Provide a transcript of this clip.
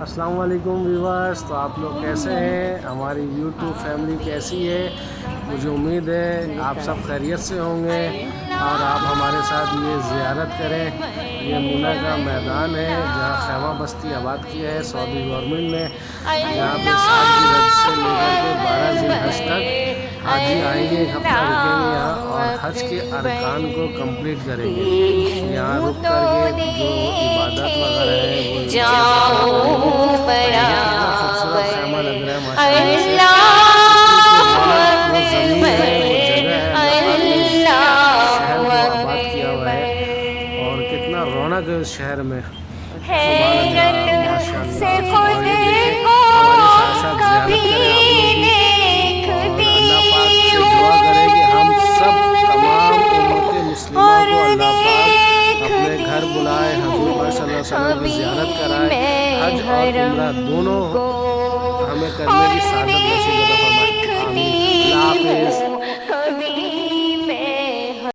السلام علیکم ویورز، تو آپ لوگ کیسے ہیں؟ ہماری یوٹیوب فیملی کیسی ہے؟ مجھے امید ہے آپ سب خیریت سے ہوں گے اور آپ ہمارے ساتھ یہ زیارت کریں۔ یہ منہ کا میدان ہے جہاں خیمہ بستی آباد کیا ہے سعودی گورنمنٹ نے۔ یہاں پہ 7 ذی الحج سے لے کر کے 12 ذی الحج تک حاجی آئیں گے، ایک ہفتہ رکیں گے یہاں اور حج کے ارکان کو کمپلیٹ کریں گے۔ یہاں رک کر کے جو عبادت وغیرہ ہے وہ کتنا خوبصورت خیمہ لگ رہا ہے ماشاءاللہ سے۔ وہ زمین ہے، وہ جگہ ہے، شہر کو آباد کیا ہوا ہے اور کتنا رونق ہے اس شہر میں، سبحان اللہ ماشاءاللہ۔ اور یہ دیکھیں ہمارے ساتھ ساتھ زیارت کریں آپ لوگ بھی، اور اللہ پاک سے دعا کریں کہ ہم سب تمام امت مسلمہ کو اللہ پاک اپنے گھر بلائے، حضور پاک صلی اللہ علیہ وسلم کی زیارت کرائے، حج اور عمرہ دونوں ہمیں کرنے کی سعادت نصیب عطا فرمائے، آمین۔ اللہ حافظ۔